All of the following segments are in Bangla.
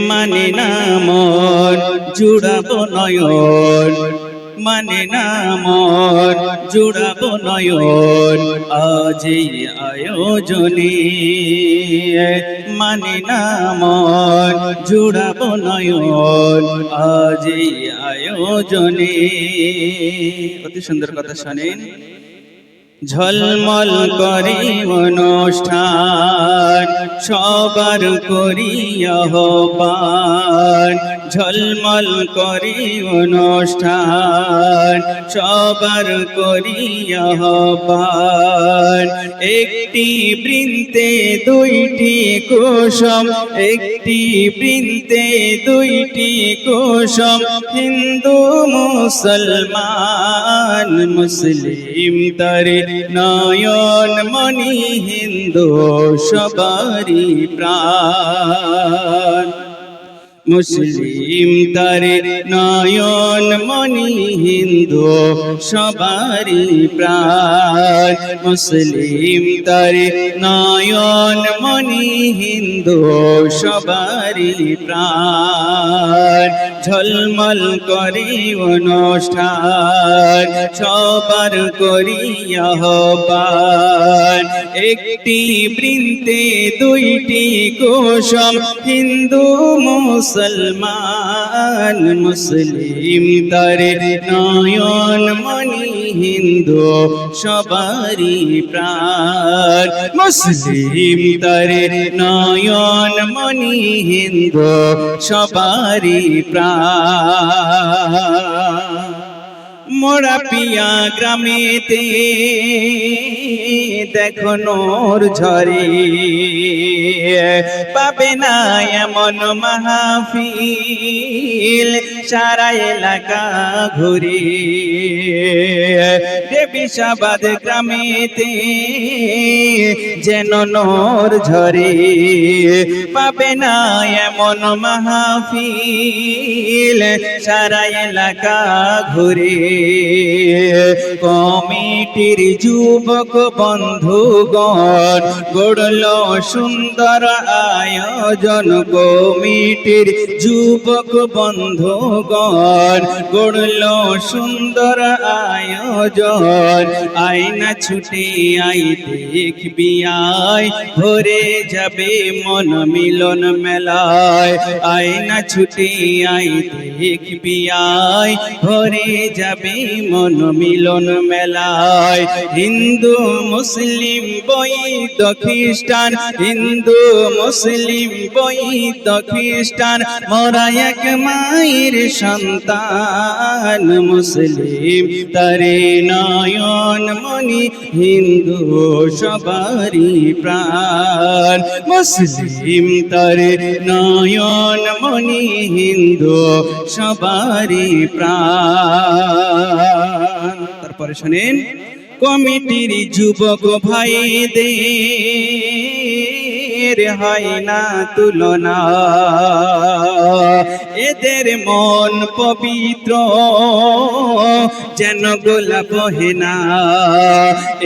মানে না মন জুড়াবো নয়ন, মানে না মন জুড়াবো নয়ন, আজ এই আয়োজনে। মানে না মন জুড়াবো নয়ন, আজ এই আয়োজনে। অতি সুন্দর কথা শোনেন। ঝলমল করি অনুষ্ঠান, সবার করি আহ্বান। ঝলমল করি অনুষ্ঠান, সবার করি আহ্বান। একটি বৃন্তে দুইটি কুসুম, একটি বৃন্তে দুইটি কুসুম। হিন্দু মুসলমান, মুসলিম তারে নয়ন মনি, হিন্দু সবারই প্রাণ। মুসলিম তারে নয়ন মনি, হিন্দু সবারই প্রাণ। মুসলিম তারে নয়ন মনি, হিন্দু সবারই প্রাণ। ঝলমল করি অনুষ্ঠান, সবার করি আহ্বান। একটি বৃন্তে দুইটি কুসুম, হিন্দু মুসলমান। মুসলিম তারে নয়ন মনি, হিন্দু সবারই প্রাণ। মুসলিম তারে নয়ন মনি, হিন্দু সবারই প্রাণ। মোরা পিয়া গ্রামেতে দেখো নূর ঝরে, পাবে না এমন মাহফিল সারা এলাকা ঘুরে। দেবিসাবাদ গ্রামেতে যেন নূর ঝরে, পাবে না এমন মাহফিল সারা এলাকা ঘুরে। কমিটির যুবক বন্ধুগণ গড়ল সুন্দর আয়োজন। কমিটির যুবক বন্ধুগণ গড়ল সুন্দর আয়োজন। আয়না ছুটে আই দেখবি আয়, ভরে যাবে মন মিলন মেলায়। আয়না ছুটে আই দেখবি আয়, ভরে যাবে মন মিলন মেলায়। হিন্দু মুসলিম বৌদ্ধ খ্রিস্টান, হিন্দু মুসলিম বৌদ্ধ খ্রিস্টান, মোরা এক মায়ের সন্তান। মুসলিম তারে নয়ন মনি, হিন্দু সবারই প্রাণ। মুসলিম তারে নয়ন মনি, হিন্দু সবারই প্রাণ। তারপরে শোনেন। কমিটির যুবক ভাইদের হয় না তুলনা, এদের মন পবিত্র যেন গোলাপ হেনা।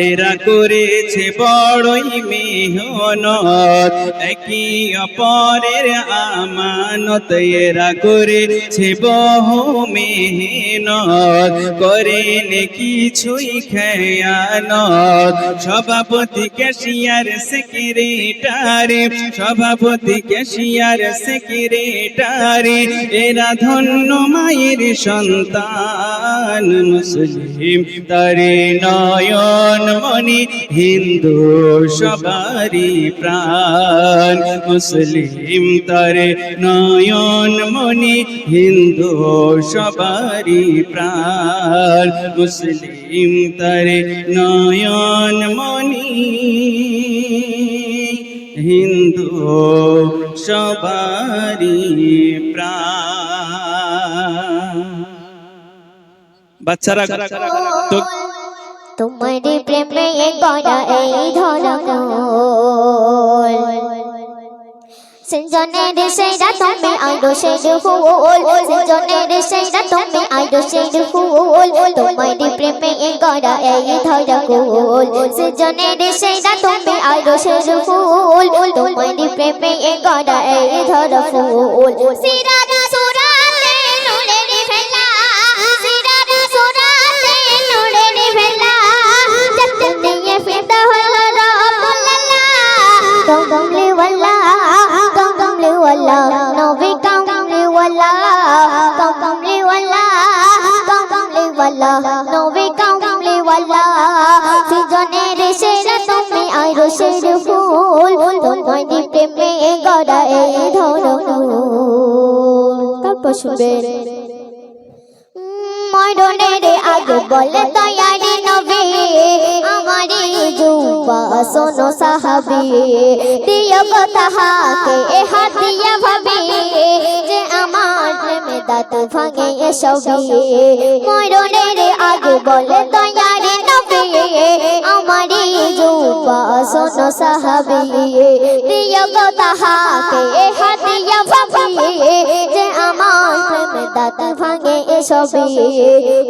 এরা করেছে বড়ই মেহনত, একই অপরের আমানত। এরা করেছে বহু মেহনত, করেন কিছুই খেয়ানত। সভাপতি ক্যাশিয়ার সেক্রেটারি, সভাপতি ক্যাশিয়ার সেক্রেটারি, এরা ধন্য মায়ের সন্তান। মুসলিম তারে নয়ন মনি, হিন্দু সবারই প্রাণ। মুসলিম তারে নয়ন মনি, হিন্দু সবারই প্রাণ। মুসলিম তারে নয়ন মনি, হিন্দু সবারই প্রাণ। বাচ্চারা তো তোমার প্রেমে গড়া এই ধরন, সৃজনের সেরা তুমি আইরো সের ফুল সৃজনের সেরা তুমি আইরো সের ফুল তোমার প্রেমে গড়া এই ধরা কুল সৃজনের সেরা তুমি আইরো সের ফুল তোমার প্রেমে গড়া এই ধরা ফুল সিরাত সুরাতে নূরের ভেলা সিরাত সুরাতে নূরের ভেলা জত নিয়ে ফিদা হলো রাব্বুল কমলি ওয়ালা নবী কমলি ওয়ালা কমলি ওয়ালা কমলি ওয়ালা নবী কমলি ওয়ালা সৃজনের সেরা তুমি আইরো সের ফুল তোমার প্রেমে গড়া এই ধরা ফুল তারপর শুনবেন মরণের আগে বলে তৈয়ারি নবী আমারি যুবা শোনো সাহাবী দিও কথা হাকে এ হাত দিয়া ভাবি যে আমার প্রেমে দাঁত ভাঙে এসবই মরণের আগে বলে তৈয়ারি নবী আমারি যুবা শোনো সাহাবী দিও কথা হাকে এ হাত দিয়া ভাবি যে আমার প্রেমে দাঁত ভাঙে এসবই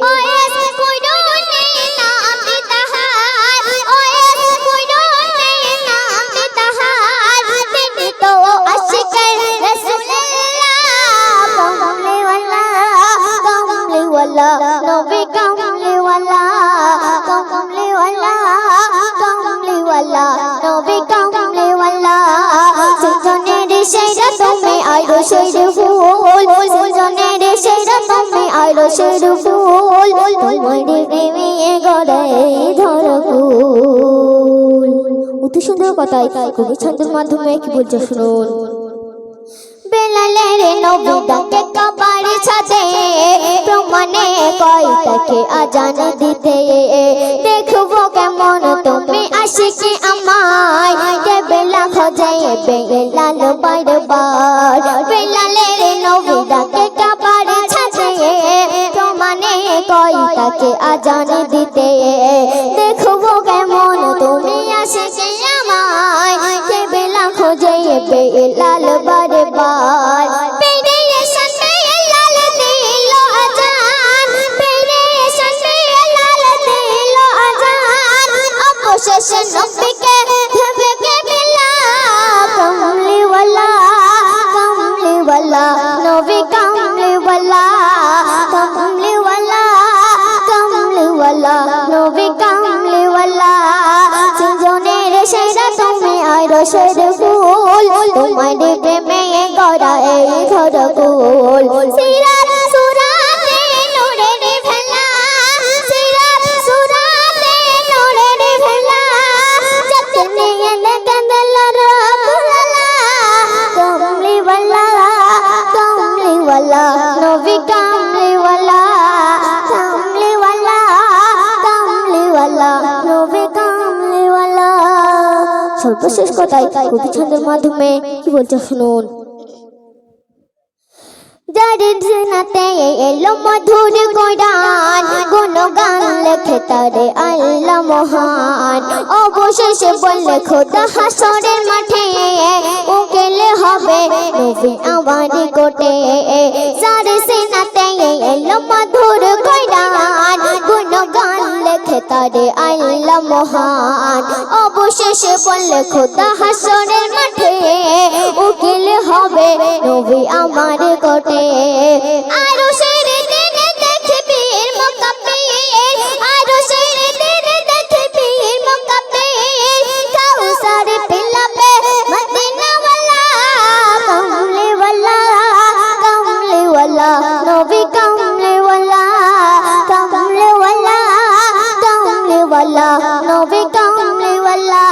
ওয়েস কুইরনে নাম তাহার ওয়েস কুইরনে নাম তাহার তিনি তো আশিকে রাসূলুল্লাহ কমলি ওয়ালা নবী কমলি ওয়ালা কমলি ওয়ালা নবী কমলি ওয়ালা সৃজনের সেরা তুমি আইরো সের ফুল সৃজনের সেরা তুমি আইরো সের ফুল তোমার প্রেমে গড়া এই ধরা ফুল অতি সুন্দর কথাই কবি ছন্দের মাধ্যমে কি বলছে শুনুন বেলালের নবী ডাকে কাবার ছাদে প্রমাণে কয় তাকে আজান দিতে দেখবো কেমন তুমি আশিকি আমায় কে বেলা খোঁজে বেলাল বারবার বেলালের নবী ডাকে কাবার ছাদে প্রমাণে কয় তাকে আজান দিতে দেখবো কেমন তুমি আশিকি আমায় কে বেলা খোঁজে বেলাল বারবার পেরিয়ে সন্ধ্যে লাল দিল আজান পেরিয়ে সন্ধ্যে লাল দিল আজান অবশেষে নবীকে ধবে বেলা কমলি ওয়ালা নবী কমলি ওয়ালা নবী কমলি ওয়ালা সৃজনের সেরা তুমি আইরো সের ফুল তোমার প্রেমে গড়া এই ধরা কুল সিরাত সুরাতে নূরের ভেলা সিরাত সুরাতে নূরের ভেলা জত নিয়ে কান্দল রাব্বুল কমলি ওয়ালা নবী কমলি ওয়ালা নবী কমলি ওয়ালা সর্বশেষ কথাই কবি ছন্দের মাধ্যমে কি বলছে শুনুন যাদের জিনাতে এলো মধুর কোরআন গুণগান লেখে তারে আল্লাহ মহান অবশেষে বললে খোদা হাসরের মাঠে উকেলে হবে নবী আমার কোটে যাদের জিনাতে এলো মধুর কোরআন গুণগান লেখে তারে আল্লাহ মহান অবশেষে বললে খোদা হাসরের মাঠে উকিল হবে নবী আমার কোটে আরো সের দিনে দেখবীর মুকাব্বির আরো সের দিনে দেখবীর মুকাব্বির কাউসার পিলাবে মদিনা ওয়ালা কমলি ওয়ালা নবী কমলি ওয়ালা নবী কমলি ওয়ালা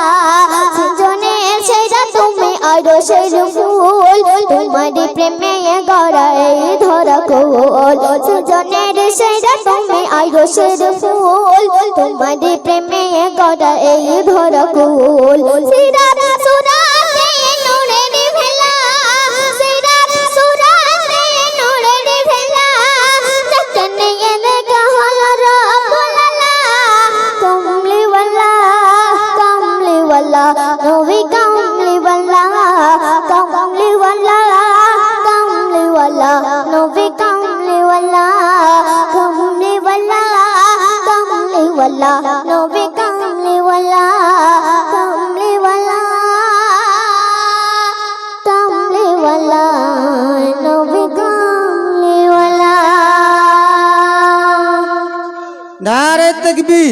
সৃজনের সেরা তুমি আইরো সের ফুল তোমার প্রেমে গড়া এই ধরা কুল সৃজনের সেরা তুমি আইরো সের ফুল তোমার প্রেমে গড়া এই ধরা কুল সিরাত সুরাতে নূরের ভেলা সিরাত সুরাতে নূরের ভেলা জত নিয়ে কাহল রাব্বুল কমলি ওয়ালা নবী কমলি ওয়ালা নারে তাকবীর।